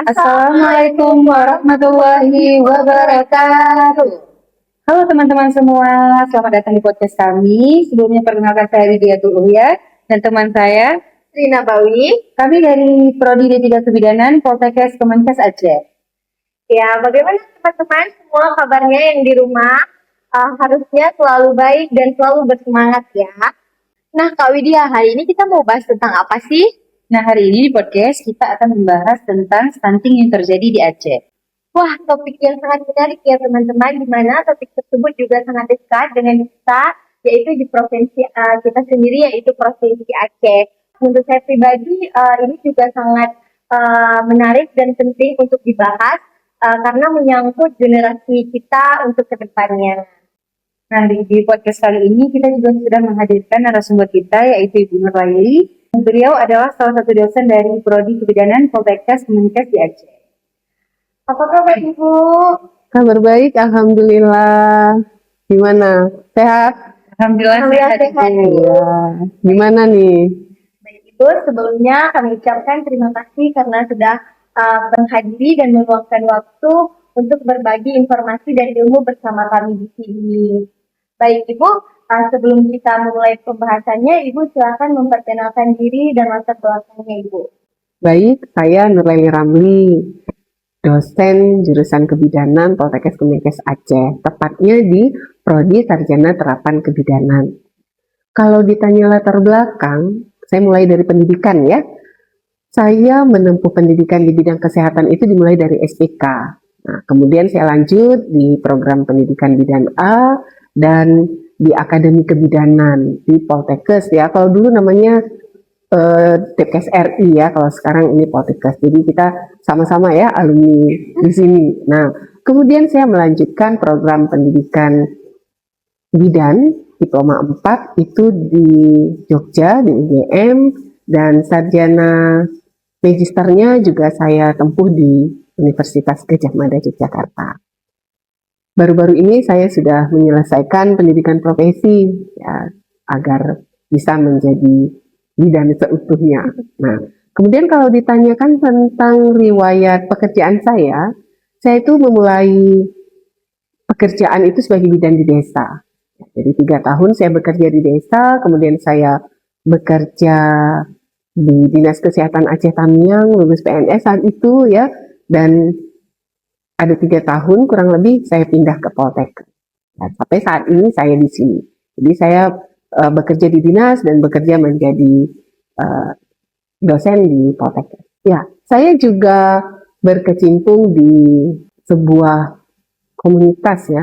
Assalamualaikum warahmatullahi wabarakatuh. Halo teman-teman semua, selamat datang di podcast kami. Sebelumnya perkenalkan saya Lydia Tuluyah dan teman saya Rina Bawi. Kami dari Prodi D3 Kebidanan Poltekkes Kemenkes Aceh. Ya, bagaimana teman-teman semua kabarnya yang di rumah? Harusnya selalu baik dan selalu bersemangat ya. Nah, Kak Widya, hari ini kita mau bahas tentang apa sih? Nah, hari ini di podcast kita akan membahas tentang stunting yang terjadi di Aceh. Wah, topik yang sangat menarik ya teman-teman, di mana topik tersebut juga sangat dekat dengan kita, yaitu di provinsi kita sendiri, yaitu Provinsi Aceh. Menurut saya pribadi, ini juga sangat menarik dan penting untuk dibahas, karena menyangkut generasi kita untuk kedepannya. Nah, di podcast kali ini kita juga sudah menghadirkan narasumber kita, yaitu Ibu Nur Laili. Beliau adalah salah satu dosen dari Prodi Kebidanan Poltekkes Kemenkes di Aceh. Apa kabar Ibu? Kabar baik, alhamdulillah. Gimana? Sehat? Alhamdulillah sehat. Ya. Gimana nih? Baik Ibu, sebelumnya kami ucapkan terima kasih karena sudah menghadiri dan meluangkan waktu untuk berbagi informasi dan ilmu bersama kami di sini. Baik Ibu, sebelum kita memulai pembahasannya, Ibu silakan memperkenalkan diri dan latar belakangnya Ibu. Baik, saya Nurlaili Ramli, dosen jurusan Kebidanan Poltekkes Kemenkes Aceh, tepatnya di Prodi Sarjana Terapan Kebidanan. Kalau ditanya latar belakang, saya mulai dari pendidikan ya. Saya menempuh pendidikan di bidang kesehatan itu dimulai dari SPK. Nah, kemudian saya lanjut di program pendidikan bidang A dan di Akademi Kebidanan di Poltekkes ya. Kalau dulu namanya Poltekkes RI ya, kalau sekarang ini Poltekkes. Jadi kita sama-sama ya alumni di sini. Nah, kemudian saya melanjutkan program pendidikan bidan diploma 4 itu di Jogja di UGM, dan sarjana magisternya juga saya tempuh di Universitas Gadjah Mada Yogyakarta. Baru-baru ini saya sudah menyelesaikan pendidikan profesi ya, agar bisa menjadi bidan seutuhnya. Nah, kemudian kalau ditanyakan tentang riwayat pekerjaan saya itu memulai pekerjaan itu sebagai bidan di desa. Jadi 3 tahun saya bekerja di desa, kemudian saya bekerja di Dinas Kesehatan Aceh Tamiang, lulus PNS saat itu ya, dan ada 3 tahun kurang lebih saya pindah ke Poltekkes. Nah, sampai saat ini saya di sini. Jadi saya bekerja di dinas dan bekerja menjadi dosen di Poltekkes. Ya, saya juga berkecimpung di sebuah komunitas ya,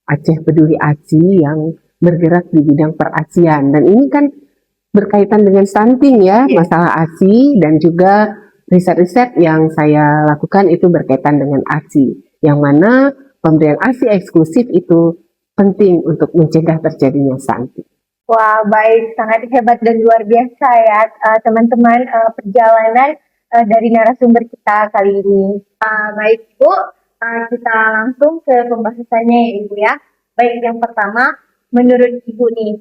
Aceh Peduli ASI, yang bergerak di bidang perasian. Dan ini kan berkaitan dengan stunting ya, masalah ASI, dan juga riset-riset yang saya lakukan itu berkaitan dengan ASI, yang mana pemberian ASI eksklusif itu penting untuk mencegah terjadinya stunting. Wah, baik, sangat hebat dan luar biasa ya teman-teman perjalanan dari narasumber kita kali ini. Baik Bu, kita langsung ke pembahasannya ya Ibu ya. Baik, yang pertama, menurut Ibu nih,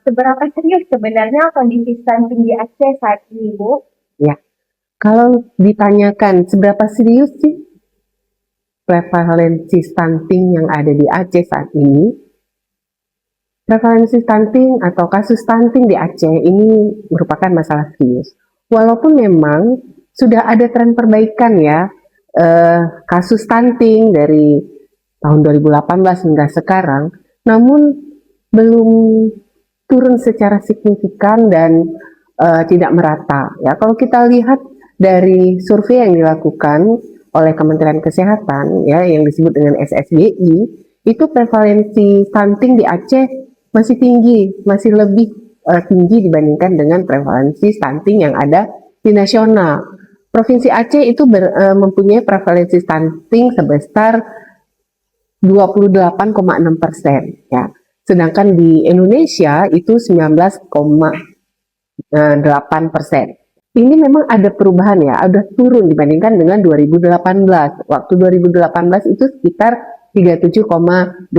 seberapa serius sebenarnya kondisi stunting di Aceh saat ini Bu? Ya, kalau ditanyakan seberapa serius sih prevalensi stunting yang ada di Aceh saat ini, prevalensi stunting atau kasus stunting di Aceh ini merupakan masalah serius. Walaupun memang sudah ada tren perbaikan ya, kasus stunting dari tahun 2018 hingga sekarang, namun belum turun secara signifikan dan tidak merata. Ya, kalau kita lihat dari survei yang dilakukan oleh Kementerian Kesehatan ya, yang disebut dengan SSBI, itu prevalensi stunting di Aceh masih tinggi, masih lebih tinggi dibandingkan dengan prevalensi stunting yang ada di nasional. Provinsi Aceh itu mempunyai prevalensi stunting sebesar 28,6% ya. Sedangkan di Indonesia itu 19,8%. Ini memang ada perubahan ya, ada turun dibandingkan dengan 2018. Waktu 2018 itu sekitar 37,2%.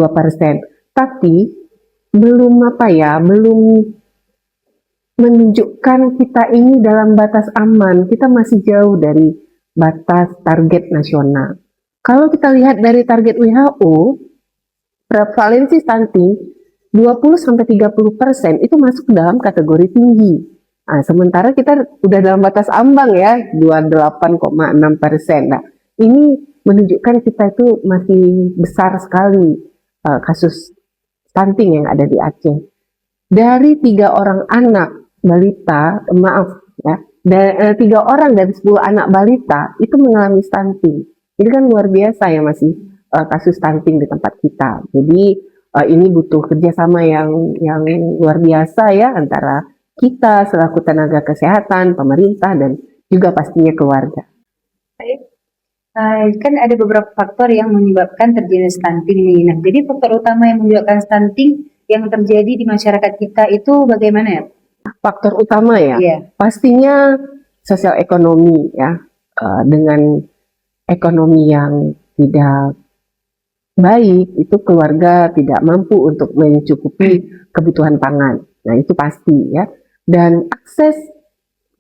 Tapi belum menunjukkan kita ini dalam batas aman. Kita masih jauh dari batas target nasional. Kalau kita lihat dari target WHO, prevalensi stunting 20-30% itu masuk dalam kategori tinggi. Nah, sementara kita udah dalam batas ambang ya, 28,6%. Nah, ini menunjukkan kita itu masih besar sekali kasus stunting yang ada di Aceh. Dari 3 orang anak balita, ya, 3 orang dari 10 anak balita itu mengalami stunting. Ini kan luar biasa ya masih kasus stunting di tempat kita. Jadi ini butuh kerjasama yang luar biasa ya antara kita selaku tenaga kesehatan, pemerintah, dan juga pastinya keluarga. Kan ada beberapa faktor yang menyebabkan terjadi stunting nih. Nah, jadi faktor utama yang menyebabkan stunting yang terjadi di masyarakat kita itu bagaimana ya? Faktor utama ya, Iya. pastinya sosial ekonomi ya, dengan ekonomi yang tidak baik, itu keluarga tidak mampu untuk mencukupi kebutuhan pangan. Nah, itu pasti ya. Dan akses,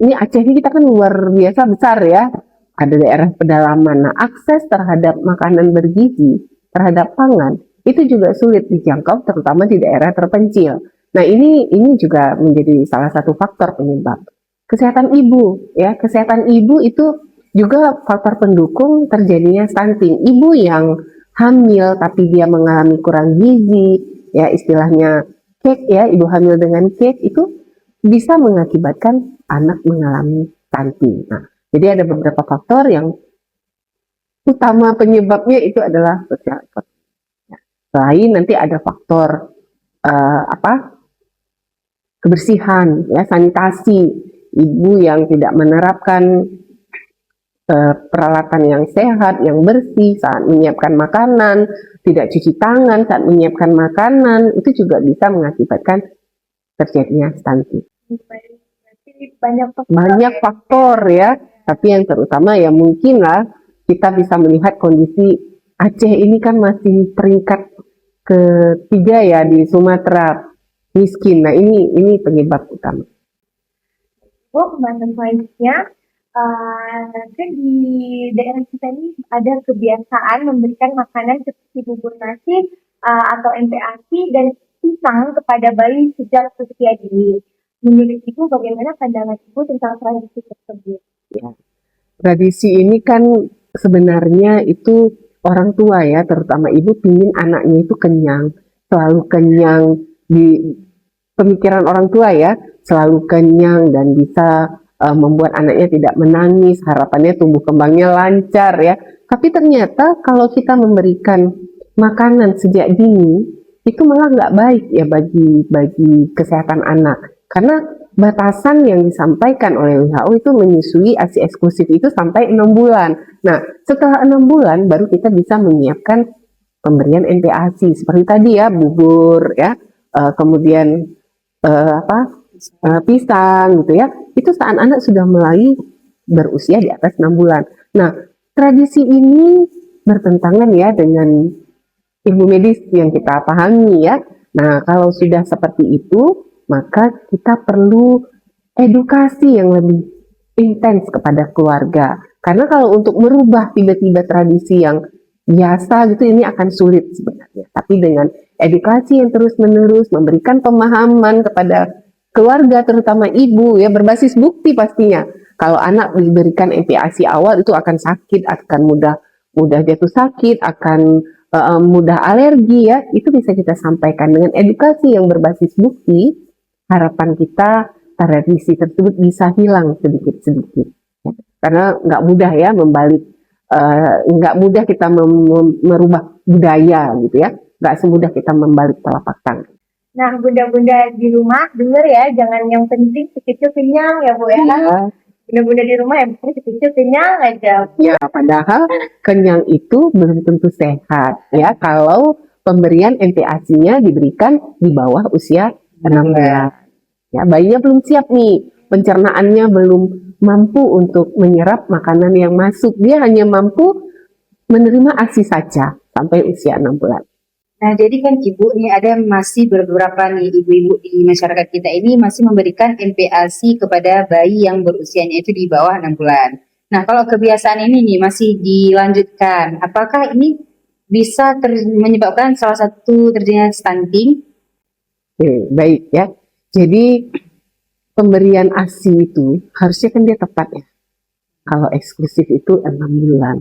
ini Aceh ini kita kan luar biasa besar ya, ada daerah pedalaman. Nah, akses terhadap makanan bergizi, terhadap pangan, itu juga sulit dijangkau, terutama di daerah terpencil. Nah, ini juga menjadi salah satu faktor penyebab. Kesehatan ibu, ya, kesehatan ibu itu juga faktor pendukung terjadinya stunting. Ibu yang hamil tapi dia mengalami kurang gizi, ya istilahnya cake ya, ibu hamil dengan cake itu bisa mengakibatkan anak mengalami stunting. Nah, jadi ada beberapa faktor yang utama penyebabnya itu adalah sosial ekonomi. Selain nanti ada faktor kebersihan, ya sanitasi, ibu yang tidak menerapkan peralatan yang sehat, yang bersih saat menyiapkan makanan, tidak cuci tangan saat menyiapkan makanan, itu juga bisa mengakibatkan terjadinya stunting. Banyak faktor ya, tapi yang terutama ya mungkin lah kita bisa melihat kondisi Aceh ini kan masih peringkat ketiga ya di Sumatera miskin. Nah, ini penyebab utama. Bu, pembahasan selanjutnya, kan di daerah kita ini ada kebiasaan memberikan makanan seperti bubur nasi atau MPASI dan pisang kepada bayi sejak usia dini. Menurut Ibu, bagaimana pandangan Ibu tentang tradisi tersebut? Ya. Tradisi ini kan sebenarnya itu orang tua ya, terutama ibu pingin anaknya itu kenyang, selalu kenyang di pemikiran orang tua ya, selalu kenyang dan bisa membuat anaknya tidak menangis, harapannya tumbuh kembangnya lancar ya. Tapi ternyata kalau kita memberikan makanan sejak dini, itu malah nggak baik ya bagi kesehatan anak. Karena batasan yang disampaikan oleh WHO itu menyusui ASI eksklusif itu sampai 6 bulan. Nah, setelah 6 bulan baru kita bisa menyiapkan pemberian MPASI seperti tadi ya, bubur ya, kemudian pisang gitu ya. Itu saat anak sudah mulai berusia di atas 6 bulan. Nah, tradisi ini bertentangan ya dengan ilmu medis yang kita pahami ya. Nah, kalau sudah seperti itu, maka kita perlu edukasi yang lebih intens kepada keluarga. Karena kalau untuk merubah tiba-tiba tradisi yang biasa gitu, ini akan sulit sebenarnya. Tapi dengan edukasi yang terus-menerus, memberikan pemahaman kepada keluarga, terutama ibu ya, berbasis bukti pastinya. Kalau anak diberikan MPASI awal itu akan sakit, akan mudah jatuh sakit, akan mudah alergi ya, itu bisa kita sampaikan dengan edukasi yang berbasis bukti. Harapan kita tradisi tersebut bisa hilang sedikit-sedikit ya. Karena nggak mudah ya nggak mudah kita merubah budaya gitu ya, nggak semudah kita membalik telapak tangan. Nah, bunda-bunda di rumah dengar ya, jangan yang penting sekecil kenyang ya Bu ya. Bunda-bunda di rumah yang penting sekecil kenyang aja. Ya, padahal kenyang itu belum tentu sehat ya kalau pemberian MPASI-nya diberikan di bawah usia 6 bulan. Ya, bayinya belum siap nih, pencernaannya belum mampu untuk menyerap makanan yang masuk. Dia hanya mampu menerima ASI saja sampai usia 6 bulan. Nah, jadi kan Ibu, ini ada masih beberapa nih ibu-ibu di masyarakat kita ini masih memberikan MPASI kepada bayi yang berusianya itu di bawah 6 bulan. Nah, kalau kebiasaan ini nih masih dilanjutkan, apakah ini bisa menyebabkan salah satu terjadinya stunting? Oke, baik ya. Jadi pemberian ASI itu harusnya kan dia tepat ya. Kalau eksklusif itu 6 bulan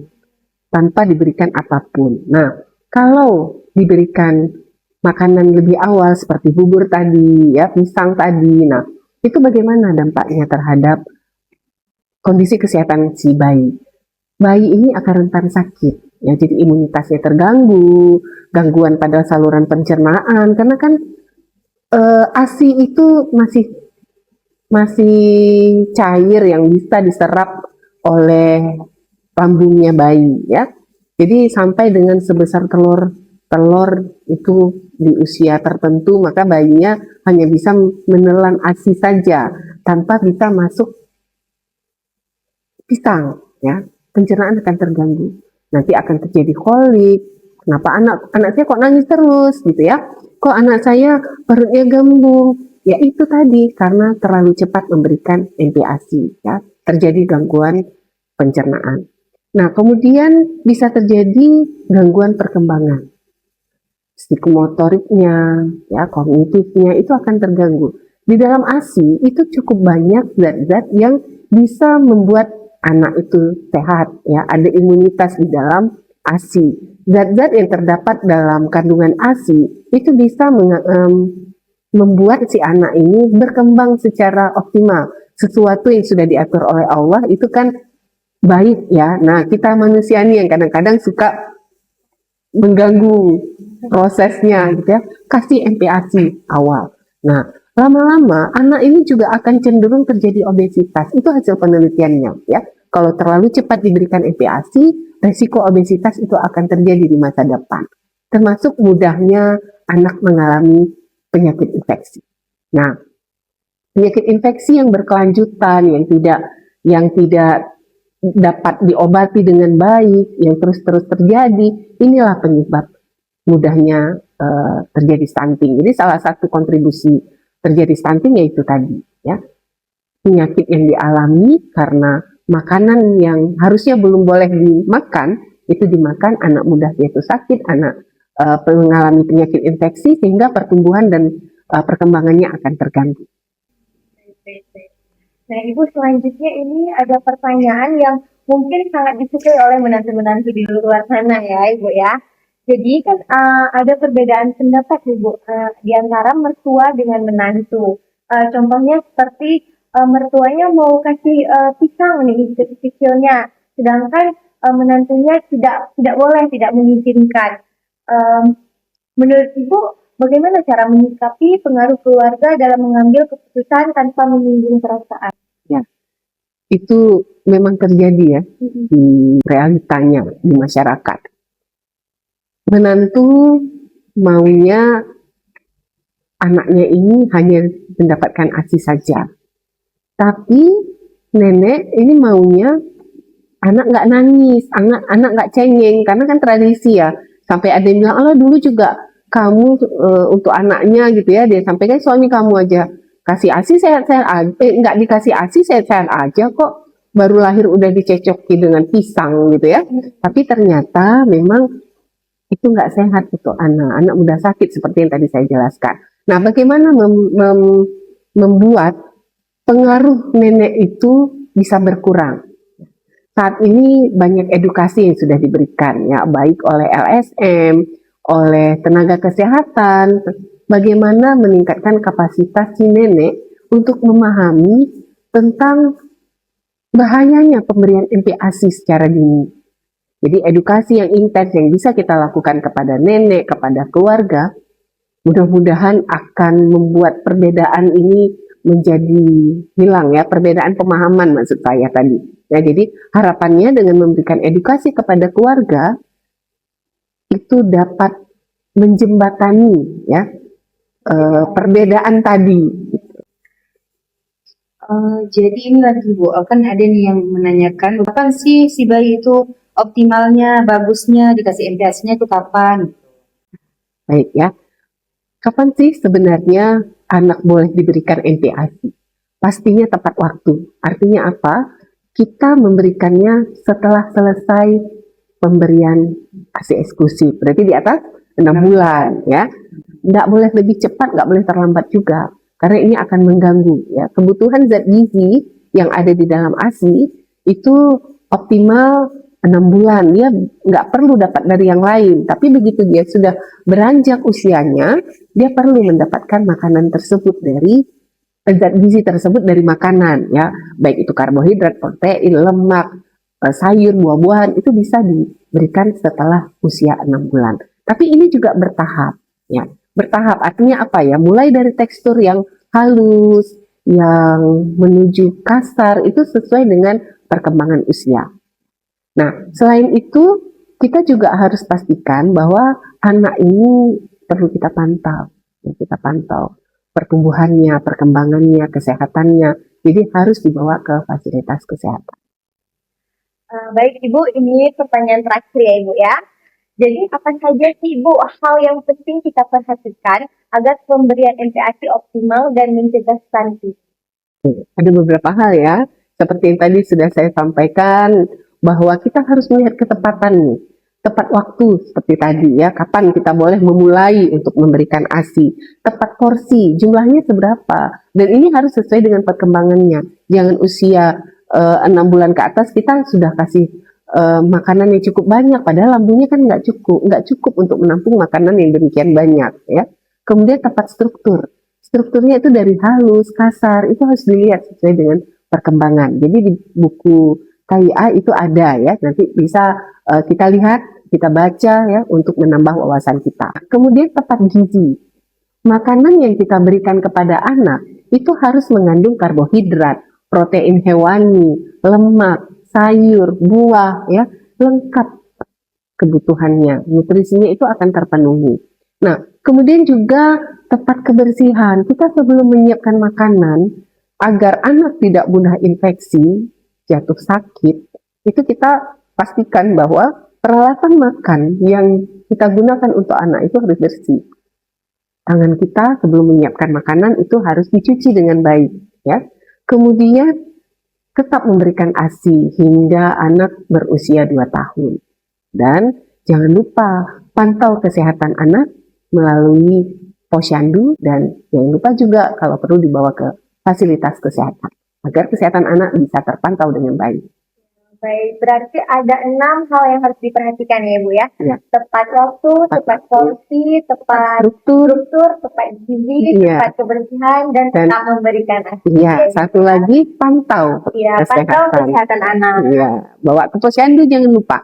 tanpa diberikan apapun. Nah, kalau diberikan makanan lebih awal seperti bubur tadi, ya, pisang tadi, nah itu bagaimana dampaknya terhadap kondisi kesehatan si bayi? Bayi ini akan rentan sakit, ya, jadi imunitasnya terganggu, gangguan pada saluran pencernaan, karena kan ASI itu masih masih cair yang bisa diserap oleh lambungnya bayi, ya. Jadi sampai dengan sebesar telur telur itu di usia tertentu, maka bayinya hanya bisa menelan ASI saja tanpa bisa masuk pisang, ya. Pencernaan akan terganggu. Nanti akan terjadi kolik. Kenapa anak saya kok nangis terus gitu ya? Kok anak saya perutnya gembung? Ya itu tadi karena terlalu cepat memberikan MPASI, ya. Terjadi gangguan pencernaan. Nah, kemudian bisa terjadi gangguan perkembangan. Psikomotoriknya, ya, kognitifnya itu akan terganggu. Di dalam ASI itu cukup banyak zat-zat yang bisa membuat anak itu sehat, ya. Ada imunitas di dalam ASI. Zat-zat yang terdapat dalam kandungan ASI itu bisa membuat si anak ini berkembang secara optimal. Sesuatu yang sudah diatur oleh Allah itu kan baik, ya. Nah, kita manusia nih yang kadang-kadang suka mengganggu prosesnya gitu ya. Kasih MPASI awal. Nah, lama-lama anak ini juga akan cenderung terjadi obesitas. Itu hasil penelitiannya, ya. Kalau terlalu cepat diberikan MPASI, resiko obesitas itu akan terjadi di masa depan. Termasuk mudahnya anak mengalami penyakit infeksi. Nah, penyakit infeksi yang berkelanjutan yang tidak dapat diobati dengan baik, yang terus-terus terjadi, inilah penyebab mudahnya terjadi stunting. Jadi salah satu kontribusi terjadi stunting yaitu tadi, ya, penyakit yang dialami karena makanan yang harusnya belum boleh dimakan itu dimakan, anak mudah jatuh sakit, anak mengalami penyakit infeksi sehingga pertumbuhan dan perkembangannya akan terganggu. Nah, Ibu, selanjutnya ini ada pertanyaan yang mungkin sangat disukai oleh menantu-menantu di luar sana ya, Ibu ya. Jadi kan ada perbedaan pendapat Ibu di antara mertua dengan menantu. Contohnya seperti mertuanya mau kasih pisang nih kecil-kecilnya, sedangkan menantunya tidak boleh, tidak mengizinkan. Menurut Ibu, bagaimana cara menyikapi pengaruh keluarga dalam mengambil keputusan tanpa menyinggung perasaan? Ya, itu memang terjadi ya di realitanya di masyarakat. Menantu maunya anaknya ini hanya mendapatkan ASI saja. Tapi nenek ini maunya anak nggak nangis, anak nggak cengeng, karena kan tradisi ya. Sampai ada yang bilang, Allah dulu juga kamu untuk anaknya gitu ya, dia sampaikan suami kamu aja kasih ASI sehat-sehat aja, nggak dikasih ASI sehat-sehat aja kok, baru lahir udah dicecoki dengan pisang gitu ya. Tapi ternyata memang itu nggak sehat untuk anak mudah sakit seperti yang tadi saya jelaskan. Nah, bagaimana membuat pengaruh nenek itu bisa berkurang? Saat ini banyak edukasi yang sudah diberikan ya, baik oleh LSM, oleh tenaga kesehatan, bagaimana meningkatkan kapasitas si nenek untuk memahami tentang bahayanya pemberian MPASI secara dini. Jadi edukasi yang intens yang bisa kita lakukan kepada nenek, kepada keluarga, mudah-mudahan akan membuat perbedaan ini menjadi hilang ya, perbedaan pemahaman maksud saya tadi. Ya, jadi harapannya dengan memberikan edukasi kepada keluarga itu dapat menjembatani ya perbedaan tadi. Jadi ini lagi Bu, kan ada nih yang menanyakan kapan sih si bayi itu optimalnya, bagusnya dikasih MPASI-nya itu kapan? Baik ya, kapan sih sebenarnya anak boleh diberikan MPASI? Pastinya tepat waktu. Artinya apa? kita memberikannya setelah selesai pemberian ASI eksklusif. Berarti di atas 6 bulan ya. Nggak boleh lebih cepat, nggak boleh terlambat juga. Karena ini akan mengganggu ya. Kebutuhan zat gizi yang ada di dalam ASI itu optimal 6 bulan. Dia nggak perlu dapat dari yang lain. Tapi begitu dia sudah beranjak usianya, dia perlu mendapatkan makanan tersebut dari zat gizi tersebut dari makanan ya, baik itu karbohidrat, protein, lemak, sayur, buah-buahan itu bisa diberikan setelah usia 6 bulan. Tapi ini juga bertahap ya. Bertahap artinya apa ya? Mulai dari tekstur yang halus, yang menuju kasar itu sesuai dengan perkembangan usia. Nah, selain itu kita juga harus pastikan bahwa anak ini perlu kita pantau. Kita pantau pertumbuhannya, perkembangannya, kesehatannya. Jadi harus dibawa ke fasilitas kesehatan. Baik Ibu, ini pertanyaan terakhir ya Ibu ya. Jadi apa saja sih Ibu hal yang penting kita perhatikan agar pemberian MPASI optimal dan mencegah stunting? Ada beberapa hal ya, seperti yang tadi sudah saya sampaikan, bahwa kita harus melihat ketepatan nih, tepat waktu seperti tadi ya, kapan kita boleh memulai untuk memberikan ASI, tepat porsi, jumlahnya seberapa, dan ini harus sesuai dengan perkembangannya. Jangan usia 6 bulan ke atas kita sudah kasih makanan yang cukup banyak, padahal lambungnya kan nggak cukup untuk menampung makanan yang demikian banyak ya. Kemudian tepat strukturnya itu dari halus, kasar, itu harus dilihat sesuai dengan perkembangan. Jadi di buku KIA itu ada ya, nanti bisa kita lihat, kita baca ya untuk menambah wawasan kita. Kemudian tepat gizi. Makanan yang kita berikan kepada anak itu harus mengandung karbohidrat, protein hewani, lemak, sayur, buah ya, lengkap kebutuhannya. Nutrisinya itu akan terpenuhi. Nah, kemudian juga tepat kebersihan. Kita sebelum menyiapkan makanan agar anak tidak mudah infeksi, jatuh sakit, itu kita pastikan bahwa peralatan makan yang kita gunakan untuk anak itu harus bersih. Tangan kita sebelum menyiapkan makanan itu harus dicuci dengan baik ya. Kemudian tetap memberikan ASI hingga anak berusia 2 tahun. Dan jangan lupa pantau kesehatan anak melalui posyandu, dan jangan lupa juga kalau perlu dibawa ke fasilitas kesehatan agar kesehatan anak bisa terpantau dengan baik. Baik, berarti ada 6 hal yang harus diperhatikan ya Bu ya. Ya. Tepat waktu, tepat porsi, tepat struktur, tepat gizi, Ya. tepat kebersihan, dan tetap memberikan ASI. Iya, satu lagi pantau Iya, pantau kesehatan anak. Iya, bawa ke posyandu jangan lupa.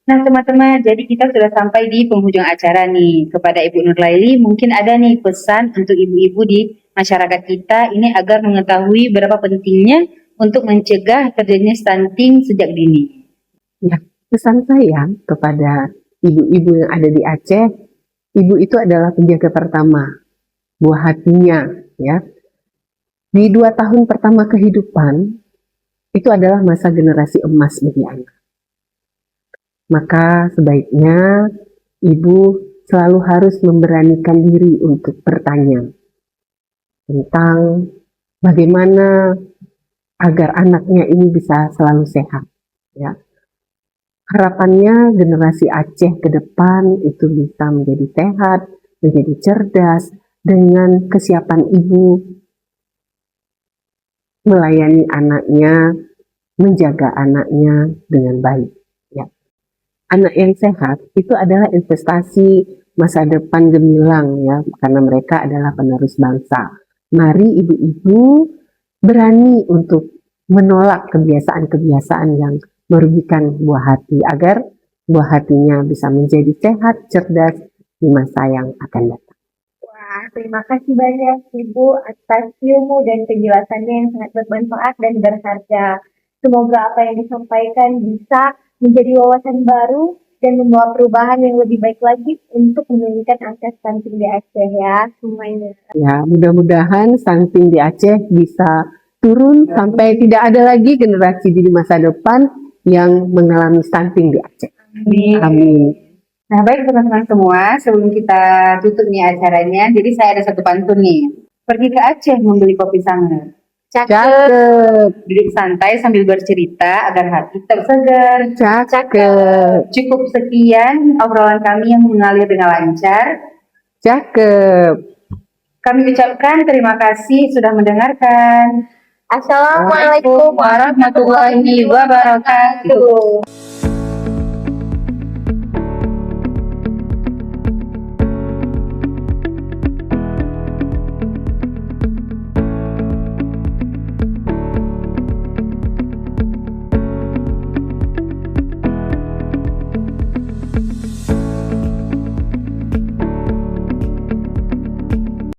Nah teman-teman, jadi kita sudah sampai di penghujung acara nih. Kepada Ibu Nurlaili, mungkin ada nih pesan untuk ibu-ibu di masyarakat kita ini agar mengetahui berapa pentingnya untuk mencegah terjadinya stunting sejak dini. Ya, pesan saya kepada ibu-ibu yang ada di Aceh, ibu itu adalah penjaga pertama buah hatinya ya. Di 2 tahun pertama kehidupan itu adalah masa generasi emas bagi anak. Maka sebaiknya ibu selalu harus memberanikan diri untuk bertanya tentang bagaimana agar anaknya ini bisa selalu sehat ya. Harapannya generasi Aceh ke depan itu bisa menjadi sehat, menjadi cerdas, dengan kesiapan ibu melayani anaknya, menjaga anaknya dengan baik ya. Anak yang sehat itu adalah investasi masa depan gemilang ya, karena mereka adalah penerus bangsa. Mari ibu-ibu berani untuk menolak kebiasaan-kebiasaan yang merugikan buah hati agar buah hatinya bisa menjadi sehat, cerdas di masa yang akan datang. Wah, terima kasih banyak Ibu atas ilmu dan penjelasannya yang sangat bermanfaat dan berharga. Semoga apa yang disampaikan bisa menjadi wawasan baru dan membawa perubahan yang lebih baik lagi untuk menurunkan angka stunting di Aceh ya semuanya. Ya, mudah-mudahan stunting di Aceh bisa turun sampai tidak ada lagi generasi di masa depan yang mengalami stunting di Aceh. Amin. Nah baik teman-teman semua, sebelum kita tutup nih acaranya, jadi saya ada satu pantun nih. Pergi ke Aceh membeli kopi sangat, Cakep. Duduk santai sambil bercerita agar hati tersegar. Cakep. Cukup sekian obrolan kami yang mengalir dengan lancar. Cakep. Kami ucapkan terima kasih sudah mendengarkan. Assalamualaikum warahmatullahi wabarakatuh.